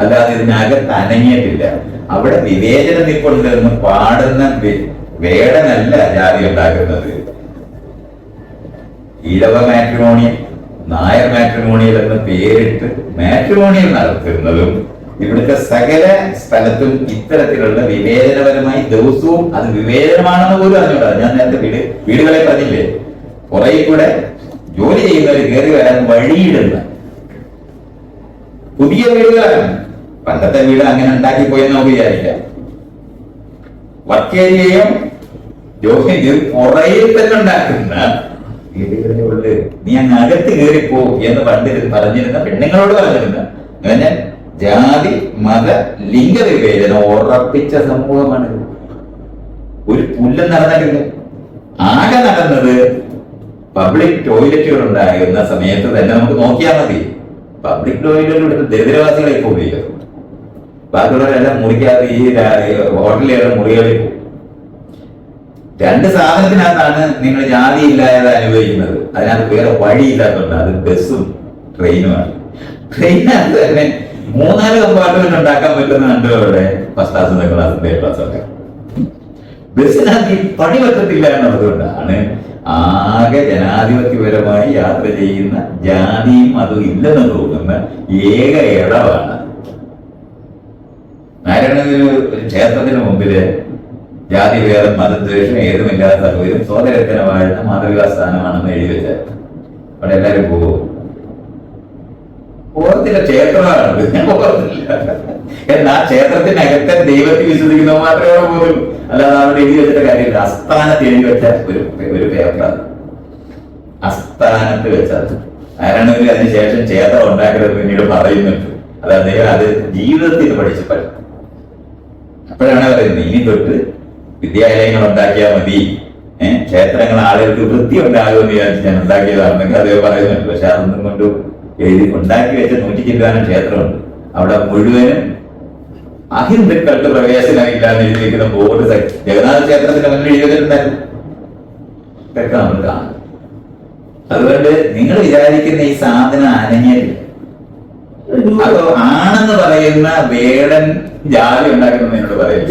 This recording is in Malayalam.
അല്ലാതെ ഇതിനകത്ത് അനങ്ങിയിട്ടില്ല. അവിടെ വിവേചനം നിൽക്കൊണ്ടെന്ന് പാടുന്ന വേടനല്ല ജാതി ഉണ്ടാക്കുന്നത്. ഈഴവ മാട്രിമോണിയൽ, നായർ മാട്രിമോണിയൽ എന്ന് പേരിട്ട് മാട്രിമോണിയൽ നടത്തുന്നതും ഇവിടുത്തെ സകല സ്ഥലത്തും ഇത്തരത്തിലുള്ള വിവേചനപരമായി ദിവസവും അത് വിവേചനമാണെന്ന് പോലും അറിഞ്ഞൂടാ. ഞാൻ നേരത്തെ വീടുകളെ പറഞ്ഞില്ലേ, കുറെ കൂടെ ജോലി ചെയ്യുന്നവർ കയറി വരാൻ വഴിയിടുന്ന പുതിയ വീടുകളാണ്. പണ്ടത്തെ വീട് അങ്ങനെ ഉണ്ടാക്കി പോയെന്ന് നമുക്ക് വിചാരിക്കാം. വർക്ക് ഏരിയയും ജോലി പുറയിൽ തന്നെ ഉണ്ടാക്കുന്ന വീടുകളെ ഉള്ളു. നീ അങ്ങ് അകത്ത് കയറിപ്പോ എന്ന് പറഞ്ഞിരുന്ന പെണ്ണുങ്ങളോട് പറഞ്ഞിരുന്ന അങ്ങനെ ജാതി മത ലിംഗ വിവേചനം ഉറപ്പിച്ച സമൂഹമാണ്. ഒരു പുല്ലും നടന്നിട്ടില്ല. ആകെ നടന്നത് പബ്ലിക് ടോയ്ലറ്റുകൾ ഉണ്ടാകുന്ന സമയത്ത് തന്നെ നമുക്ക് നോക്കിയാൽ മതി. പബ്ലിക് ടോയ്ലറ്റ് എടുത്ത് ദരിദ്രവാസികളെ ഇപ്പോൾ ഉപയോഗിക്കും. ബാക്കിയുള്ളവരെല്ലാം മുറിക്കാതെ ഈ ഹോട്ടലുകളുടെ മുറികളിൽ പോകും. രണ്ട് സാധനത്തിനകത്താണ് നിങ്ങൾ ജാതി ഇല്ലാതെ അനുഭവിക്കുന്നത്. അതിനകത്ത് വേറെ വഴിയില്ലാത്തതുകൊണ്ട് അത് ബസ്സും ട്രെയിനുമാണ്. ട്രെയിനകത്ത് തന്നെ 3-4 കമ്പാർട്ട്മെന്റ് ഉണ്ടാക്കാൻ പറ്റുന്ന കണ്ടുകളുടെ first class, second class, third class ഒക്കെ. ബസ്സിനകത്ത് ഈ പണി പറ്റത്തില്ല എന്നുള്ളതുകൊണ്ടാണ് ആകെ ജനാധിപത്യപരമായി യാത്ര ചെയ്യുന്ന ജാതിയും അതും ഇല്ലെന്ന് തോന്നുന്ന ഏക ഇടവാണ്. നാരായണഗുരു ക്ഷേത്രത്തിന് മുമ്പില് ജാതി ഭേദം മതദ്വേഷം ഏതുമില്ലാത്ത സർവ്വരും സോദരത്തിന് വാഴുന്ന മാതൃകാ സ്ഥാനമാണെന്ന് എഴുതി വെച്ചാൽ അവിടെ എല്ലാവരും പോകും. ഓർത്തില്ല, ക്ഷേത്രമാണ്. ഓർത്തില്ല. എന്നാൽ ക്ഷേത്രത്തിനകത്തെ ദൈവത്തിൽ വിശ്വസിക്കുന്നവർ മാത്രമേ പോലും, അല്ലാതെ അവിടെ എഴുതി വെച്ചിട്ട് കാര്യമില്ല. അസ്ഥാനത്ത് എഴുതി വെച്ച ഒരു പേപ്പറാണ്. അസ്ഥാനത്ത് വെച്ചത് ആരാണെങ്കിൽ അതിനുശേഷം ക്ഷേത്രം ഉണ്ടാക്കരുത് പിന്നീട് പറയുന്നുണ്ട്. അത് അദ്ദേഹം അത് ജീവിതത്തിൽ പഠിച്ചപ്പോൾ അപ്പോഴാണ് പറയുന്നത്, ഇനി തൊട്ട് വിദ്യാലയങ്ങൾ ഉണ്ടാക്കിയാൽ മതി, ക്ഷേത്രങ്ങൾ ആളുകൾക്ക് വൃത്തി ഉണ്ടാകുമെന്ന് വിചാരിച്ച് ഞാൻ ഉണ്ടാക്കിയതാണെന്നൊക്കെ അദ്ദേഹം പറയുന്നുണ്ട്. പക്ഷെ അതൊന്നും കൊണ്ട് എഴുതി ഉണ്ടാക്കി വെച്ച 100 ചില്ലാനം ക്ഷേത്രമുണ്ട്. അവിടെ മുഴുവനും അഹിന്ദുക്കൾക്ക് പ്രവേശനമില്ലാന്ന് എഴുതി വെക്കുന്ന ബോർഡ് ജഗന്നാഥ ക്ഷേത്രത്തിന്റെ മുന്നിൽ എഴുതിയിട്ടുണ്ടായിരുന്നു. ഇതൊക്കെ നമ്മൾ കാണും. അതുകൊണ്ട് നിങ്ങൾ വിചാരിക്കുന്ന ഈ സാധനം അനങ്ങിയില്ല. അതോ ആണെന്ന് പറയുന്ന വേടൻ ജാതി ഉണ്ടാക്കുന്നതിനോട് പറയും.